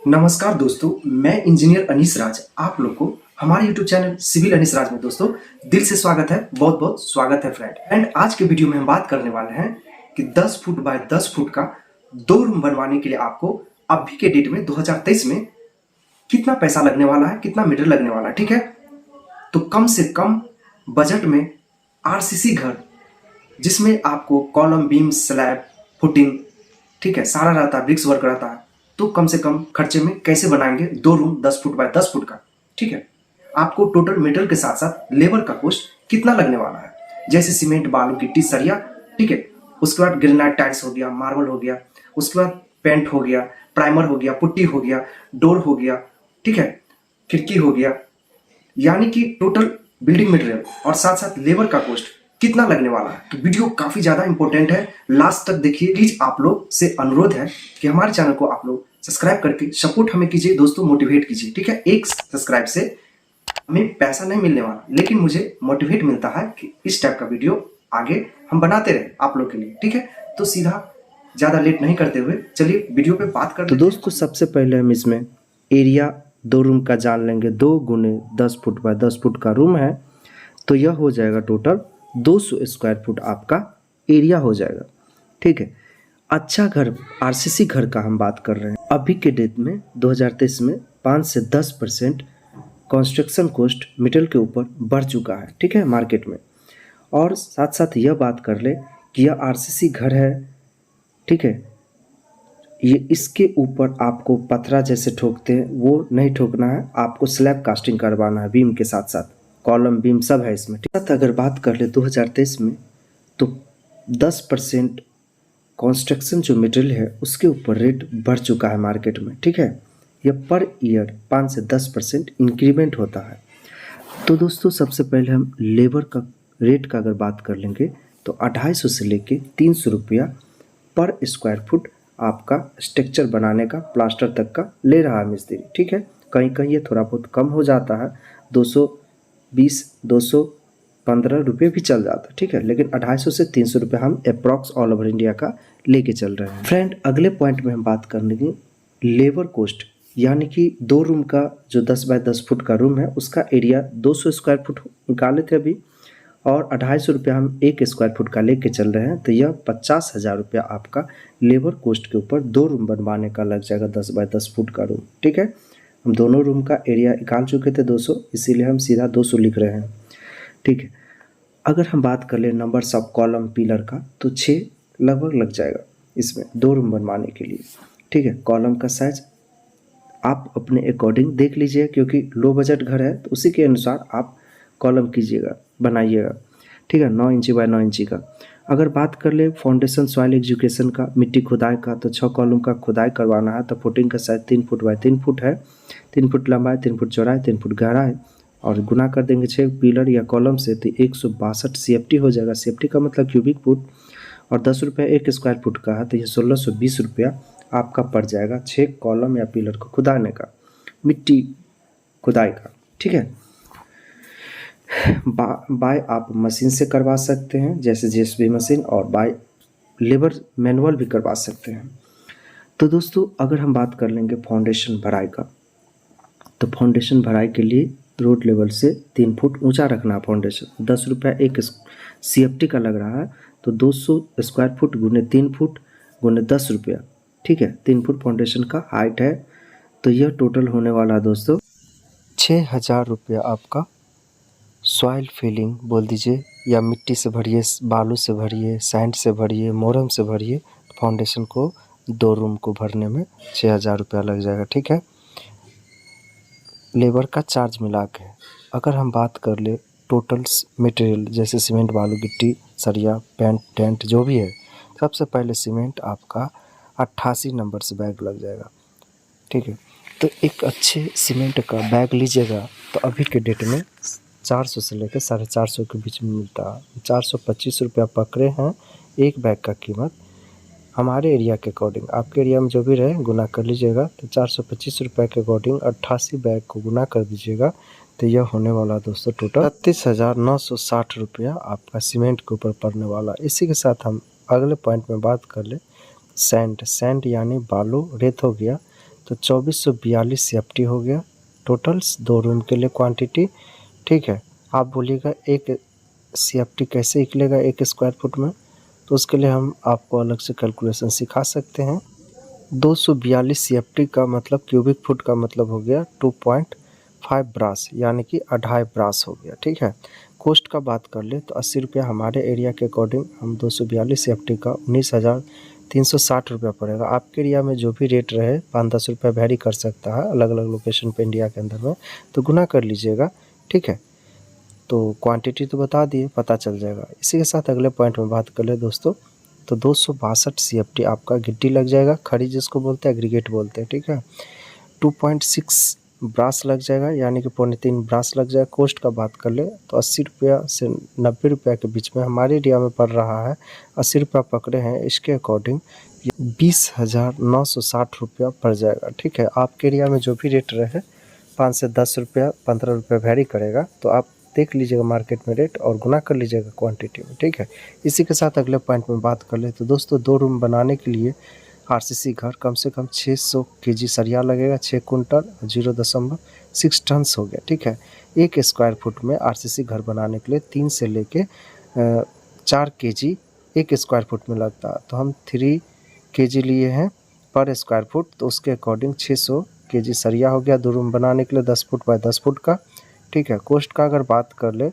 नमस्कार दोस्तों, मैं इंजीनियर अनीस राज आप लोग को हमारे YouTube चैनल सिविल अनीस राज में दोस्तों दिल से स्वागत है। बहुत बहुत स्वागत है फ्रेंड। एंड आज के वीडियो में हम बात करने वाले हैं कि 10 फुट बाय 10 फुट का 2 रूम बनवाने के लिए आपको अभी के डेट में 2023 में कितना पैसा लगने वाला है, कितना मीटर लगने वाला है। ठीक है, तो कम से कम बजट में RCC घर जिसमें आपको कॉलम, बीम, स्लैब, फुटिंग, ठीक है, सारा रहता है, ब्रिक्स वर्क रहता है, तो कम से कम खर्चे में कैसे बनाएंगे 2 रूम 10 फुट बाय 10 फुट का। ठीक है, आपको टोटल मेटेरियल के साथ साथ लेबर का कॉस्ट कितना लगने वाला है, जैसे सीमेंट, बालू, गिट्टी, सरिया, ठीक है, उसके बाद ग्रेनाइट टाइल्स हो गया, मार्बल हो गया, उसके बाद पेंट हो गया, प्राइमर हो गया, पुट्टी हो गया, डोर हो गया, ठीक है, खिड़की हो गया, यानी कि टोटल बिल्डिंग मटेरियल और साथ साथ लेबर का कॉस्ट कितना लगने वाला है। तो वीडियो काफी ज्यादा इंपॉर्टेंट है, लास्ट तक देखिए। प्लीज आप लोग से अनुरोध है कि हमारे चैनल को आप लोग सब्सक्राइब करके सपोर्ट हमें कीजिए दोस्तों, मोटिवेट कीजिए। ठीक है, एक सब्सक्राइब से हमें पैसा नहीं मिलने वाला, लेकिन मुझे मोटिवेट मिलता है कि इस टाइप का वीडियो आगे हम बनाते रहे आप लोग के लिए। ठीक है, तो सीधा ज्यादा लेट नहीं करते हुए चलिए वीडियो पे बात करते हैं। तो दोस्तों सबसे पहले हम इसमें एरिया 2 रूम का जान लेंगे। 2 गुने 10 फुट बाय 10 फुट का रूम है, तो यह हो जाएगा टोटल 200 स्क्वायर फुट आपका एरिया हो जाएगा। ठीक है, अच्छा घर RCC घर का हम बात कर रहे हैं। अभी के डेट में 2023 में 5 से 10% कंस्ट्रक्शन कॉस्ट मेटल के ऊपर बढ़ चुका है। ठीक है, मार्केट में। और साथ साथ यह बात कर ले कि यह RCC घर है, ठीक है, ये इसके ऊपर आपको पथरा जैसे ठोकते हैं वो नहीं ठोकना है, आपको स्लैब कास्टिंग करवाना है, बीम के साथ साथ कॉलम, बीम सब है इसमें। ठीक है, अगर बात कर ले 2023 में तो 10% कंस्ट्रक्शन जो मटेरियल है उसके ऊपर रेट बढ़ चुका है मार्केट में। ठीक है, यह पर ईयर 5 से 10% इंक्रीमेंट होता है। तो दोस्तों सबसे पहले हम लेबर का रेट का अगर बात कर लेंगे तो 250 से लेके 300 रुपया पर स्क्वायर फुट आपका स्ट्रक्चर बनाने का, प्लास्टर तक का ले रहा है मिस्त्री। ठीक है, कहीं कहीं ये थोड़ा बहुत कम हो जाता है, 220 215 रुपये भी चल जाता है। ठीक है, लेकिन 250 से 300 रुपये हम अप्रॉक्स ऑल ओवर इंडिया का लेके चल रहे हैं। फ्रेंड, अगले पॉइंट में हम बात कर लेंगे लेबर कॉस्ट, यानी कि 2 रूम का जो 10 बाय 10 फुट का रूम है उसका एरिया 200 स्क्वायर फुट निकाले थे अभी, और 250 रुपया हम 1 स्क्वायर फुट का लेके चल रहे हैं, तो यह 50,000 रुपया आपका लेबर कॉस्ट के ऊपर 2 रूम बनवाने का लग जाएगा, 10 बाय 10 फुट का रूम। ठीक है, हम दोनों रूम का एरिया निकाल चुके थे 200, इसीलिए हम सीधा 200 लिख रहे हैं। ठीक है, अगर हम बात कर ले नंबर्स ऑफ कॉलम पिलर का तो 6 लगभग लग जाएगा इसमें 2 रूम बनवाने के लिए। ठीक है, कॉलम का साइज आप अपने अकॉर्डिंग देख लीजिए, क्योंकि लो बजट घर है तो उसी के अनुसार आप कॉलम कीजिएगा, बनाइएगा। ठीक है, 9 इंची बाय 9 इंची का। अगर बात कर ले फाउंडेशन सॉइल एजुकेशन का, मिट्टी खुदाई का, तो 6 कॉलम का खुदाई करवाना है, तो फुटिंग का साइज 3 फुट बाय 3 फुट है, 3 फुट लंबाई, 3 फुट चौड़ाई, 3 फुट गहराई, और गुना कर देंगे 6 पिलर या कॉलम से तो 162 CFT हो जाएगा। CFT का मतलब क्यूबिक फुट, और 10 रुपये 1 स्क्वायर फुट का है, तो ये 1620 रुपया आपका पड़ जाएगा 6 कॉलम या पिलर को खुदाने का, मिट्टी खुदाई का। ठीक है, बाय आप मशीन से करवा सकते हैं जैसे JCB मशीन, और बाय लेबर मैनुअल भी करवा सकते हैं। तो दोस्तों अगर हम बात कर लेंगे फाउंडेशन भराई का, तो फाउंडेशन भराई के लिए रोड लेवल से 3 फुट ऊंचा रखना है फाउंडेशन, 10 रुपया 1 CFT का लग रहा है, तो 200 स्क्वायर फुट गुने 3 फुट गुने 10 रुपया। ठीक है, 3 फुट फाउंडेशन का हाइट है, तो यह टोटल होने वाला है दोस्तों 6,000 रुपया आपका। सॉइल फिलिंग बोल दीजिए, या मिट्टी से भरिए, बालू से भरिए, सैंड से भरिए, मोरम से भरिए, फाउंडेशन को 2 रूम को भरने में 6,000 रुपया लग जाएगा। ठीक है, लेबर का चार्ज मिला के। अगर हम बात कर ले टोटल मटेरियल जैसे सीमेंट, बालू, गिट्टी, सरिया, पेंट, टेंट जो भी है, सबसे पहले सीमेंट आपका 88 नंबर से बैग लग जाएगा। ठीक है, तो एक अच्छे सीमेंट का बैग लीजिएगा तो अभी के डेट में 400 से लेकर 450 के बीच में मिलता है। 425 रुपया पकड़े हैं एक बैग का कीमत, हमारे एरिया के अकॉर्डिंग। आपके एरिया में जो भी रहे गुना कर लीजिएगा, तो 425 रुपये के अकॉर्डिंग 88 बैग को गुना कर दीजिएगा, तो यह होने वाला दोस्तों टोटल 36,960 रुपया आपका सीमेंट के ऊपर पड़ने वाला। इसी के साथ हम अगले पॉइंट में बात कर ले सैंड यानी बालू, रेत हो गया, तो 2442 CFT हो गया टोटल्स 2 रूम के लिए क्वांटिटी। ठीक है, आप बोलिएगा एक CFT कैसे निकलेगा 1 स्क्वायर फुट में, तो उसके लिए हम आपको अलग से कैलकुलेशन सिखा सकते हैं। 242 CFT का मतलब क्यूबिक फुट का मतलब हो गया 2.5 ब्रास, यानी कि 2.5 ब्रास हो गया। ठीक है, कॉस्ट का बात कर ले तो 80 रुपया हमारे एरिया के अकॉर्डिंग हम 242 CFT का 19,360 रुपया पड़ेगा। आपके एरिया में जो भी रेट रहे 5-10 रुपया वेरी कर सकता है अलग अलग लोकेशन पे इंडिया के अंदर में, तो गुना कर लीजिएगा। ठीक है, तो क्वांटिटी तो बता दिए, पता चल जाएगा। इसी के साथ अगले पॉइंट में बात कर ले दोस्तों, तो 262 CFT आपका गिट्टी लग जाएगा, खड़ी जिसको बोलते हैं एग्रीगेट बोलते हैं। ठीक है, 2.6 ब्रास लग जाएगा, यानी कि 3.25 ब्रास लग जाएगा। कॉस्ट का बात कर ले तो 80 रुपया से 90 रुपया के बीच में हमारे एरिया में पड़ रहा है। 80 रुपया पकड़े हैं, इसके अकॉर्डिंग 20,960 रुपया पड़ जाएगा। ठीक है, आपके एरिया में जो भी रेट रहे 5 से 10 रुपया 15 रुपया वेरी करेगा, तो आप देख लीजिएगा मार्केट में रेट और गुना कर लीजिएगा क्वांटिटी में। ठीक है, इसी के साथ अगले पॉइंट में बात कर ले तो दोस्तों 2 रूम बनाने के लिए RCC घर कम से कम 600 kg सरिया लगेगा, 6 कुंटल 0.6 टन हो गया। ठीक है, 1 स्क्वायर फुट में RCC घर बनाने के लिए 3 से लेके 4 kg 1 स्क्वायर फुट में लगता है, तो हम 3 kg लिए हैं पर स्क्वायर फुट, तो उसके अकॉर्डिंग 600 kg सरिया हो गया 2 रूम बनाने के लिए 10 फुट बाय 10 फुट का। ठीक है, कॉस्ट का अगर बात कर ले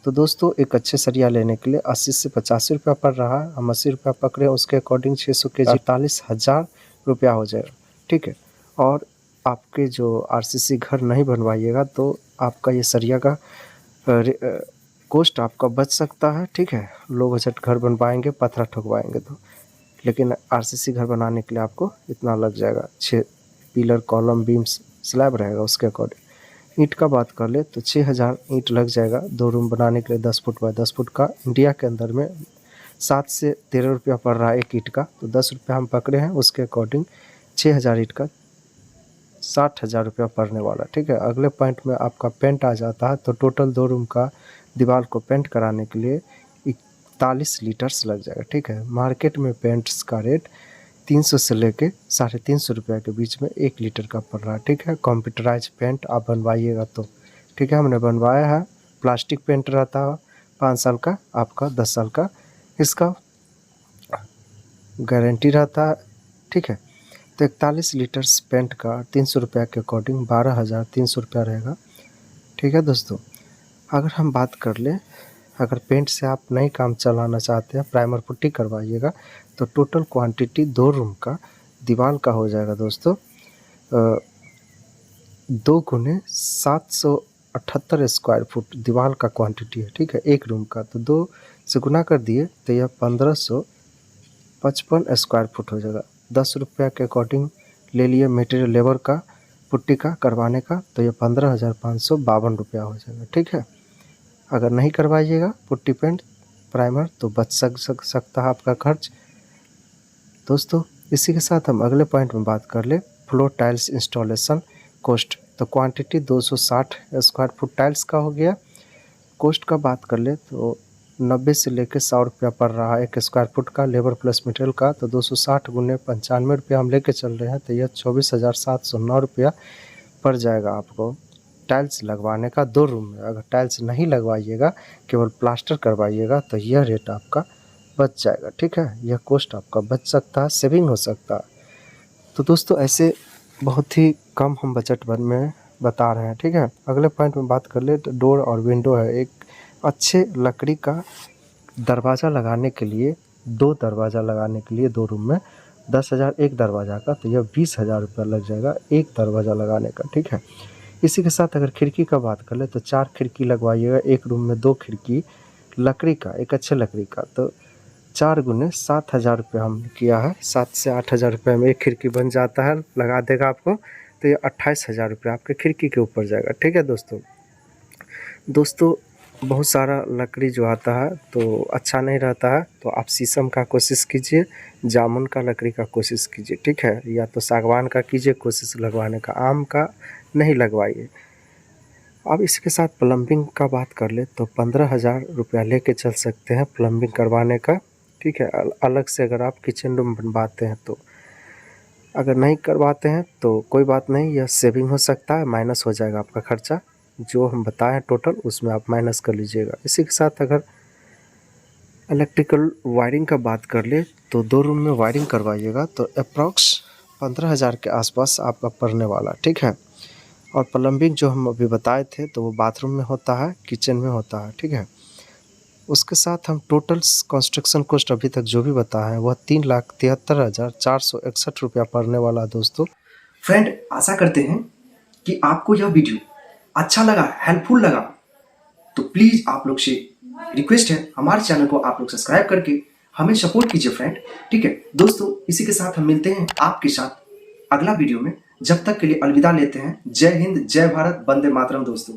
तो दोस्तों एक अच्छे सरिया लेने के लिए 80 से 85 रुपया पड़ रहा है, हम 80 रुपया पकड़े, उसके अकॉर्डिंग 600 kg 48,000 रुपया हो जाएगा। ठीक है, और आपके जो RCC घर नहीं बनवाइएगा तो आपका ये सरिया का कॉस्ट आपका बच सकता है। ठीक है, लो बजट घर बनवाएंगे, पत्थर ठोकवाएंगे तो, लेकिन RCC घर बनाने के लिए आपको इतना लग जाएगा। 6 पिलर कॉलम बीम्स स्लैब रहेगा, उसके अकॉर्डिंग। ईंट का बात कर ले तो 6,000 ईंट लग जाएगा 2 रूम बनाने के लिए 10 फुट बाय 10 फुट का। इंडिया के अंदर में 7 से 13 रुपया पड़ रहा है एक ईंट का, तो 10 रुपया हम पकड़े हैं, उसके अकॉर्डिंग 6,000 ईंट का 60,000 रुपया पड़ने वाला। ठीक है, अगले पॉइंट में आपका पेंट आ जाता है, तो टोटल 2 रूम का दीवार को पेंट कराने के लिए 41 लीटर्स लग जाएगा। ठीक है, मार्केट में पेंट्स का रेट 300 से लेके 350 रुपया के बीच में 1 लीटर का पड़ रहा है। ठीक है, कंप्यूटराइज पेंट आप बनवाइएगा तो। ठीक है, हमने बनवाया है, प्लास्टिक पेंट रहता है 5 साल का, आपका 10 साल का इसका गारंटी रहता है। ठीक है, तो 41 लीटर्स पेंट का 300 रुपया के अकॉर्डिंग 12,300 रुपया रहेगा। ठीक है दोस्तों, अगर हम बात कर ले, अगर पेंट से आप नहीं काम चलाना चाहते हैं, प्राइमर पुट्टी करवाइएगा, तो टोटल क्वांटिटी 2 रूम का दीवार का हो जाएगा दोस्तों 2 गुने 778 स्क्वायर फुट दीवार का क्वांटिटी है। ठीक है, 1 रूम का, तो 2 से गुना कर दिए तो यह 1555 स्क्वायर फुट हो जाएगा। 10 रुपया के अकॉर्डिंग ले लिए मटेरियल लेबर का पुट्टी का करवाने का, तो यह 15,552 रुपया हो जाएगा। ठीक है, अगर नहीं करवाइएगा पुट्टी पेंट प्राइमर तो बच सकता है आपका खर्च। दोस्तों इसी के साथ हम अगले पॉइंट में बात कर ले, फ्लोर टाइल्स इंस्टॉलेशन कॉस्ट। तो क्वांटिटी 260 स्क्वायर फुट टाइल्स का हो गया। कॉस्ट का बात कर ले तो 90 से लेकर 100 रुपया पड़ रहा है 1 स्क्वायर फुट का, लेबर प्लस मटेरियल का, तो 260 गुने 95 रुपया हम लेके चल रहे हैं, तो यह 24,709 रुपया पड़ जाएगा आपको टाइल्स लगवाने का 2 रूम में। अगर टाइल्स नहीं लगवाइएगा, केवल प्लास्टर करवाइएगा, तो यह रेट आपका बच जाएगा। ठीक है, यह कॉस्ट आपका बच सकता है, सेविंग हो सकता है। तो दोस्तों ऐसे बहुत ही कम हम बजट में बता रहे हैं। ठीक है, अगले पॉइंट में बात कर ले तो डोर और विंडो है। एक अच्छे लकड़ी का दरवाज़ा लगाने के लिए, 2 दरवाज़ा लगाने के लिए 2 रूम में 10,000 एक दरवाज़ा का, तो यह 20,000 रुपया लग जाएगा एक दरवाज़ा लगाने का। ठीक है, इसी के साथ अगर खिड़की का बात कर ले तो 4 खिड़की लगवाइएगा, 1 रूम में 2 खिड़की लकड़ी का, एक अच्छे लकड़ी का, तो 4 गुने 7,000 रुपये हम किया है। 7 से 8,000 रुपये में एक खिड़की बन जाता है, लगा देगा आपको, तो ये 28,000 रुपये आपके खिड़की के ऊपर जाएगा। ठीक है दोस्तों बहुत सारा लकड़ी जो आता है तो अच्छा नहीं रहता है, तो आप शीशम का कोशिश कीजिए, जामुन का लकड़ी का कोशिश कीजिए। ठीक है, या तो सागवान का कीजिए कोशिश लगवाने का, आम का नहीं लगवाइए। अब इसके साथ प्लम्बिंग का बात कर ले तो 15,000 रुपया लेके चल सकते हैं प्लम्बिंग करवाने का। ठीक है, अलग से अगर आप किचन रूम बनवाते हैं तो अगर नहीं करवाते हैं तो कोई बात नहीं, यह सेविंग हो सकता है, माइनस हो जाएगा आपका खर्चा जो हम बताए हैं टोटल, उसमें आप माइनस कर लीजिएगा। इसी के साथ अगर इलेक्ट्रिकल वायरिंग का बात कर ले तो 2 रूम में वायरिंग करवाइएगा तो अप्रॉक्स 15,000 के आसपास आपका पड़ने वाला, ठीक है। और प्लम्बिंग जो हम अभी बताए थे तो वो बाथरूम में होता है, किचन में होता है, ठीक है। उसके साथ हम टोटल कंस्ट्रक्शन कॉस्ट अभी तक जो भी बताया है वह 3,73,461 रुपया पड़ने वाला है दोस्तों। फ्रेंड, आशा करते हैं कि आपको यह वीडियो अच्छा लगा, हेल्पफुल लगा। तो प्लीज आप लोग से रिक्वेस्ट है, हमारे चैनल को आप लोग सब्सक्राइब करके हमें सपोर्ट कीजिए फ्रेंड, ठीक है। दोस्तों, इसी के साथ हम मिलते हैं आपके साथ अगला वीडियो में। जब तक के लिए अलविदा लेते हैं। जय हिंद, जय भारत, वंदे मातरम दोस्तों।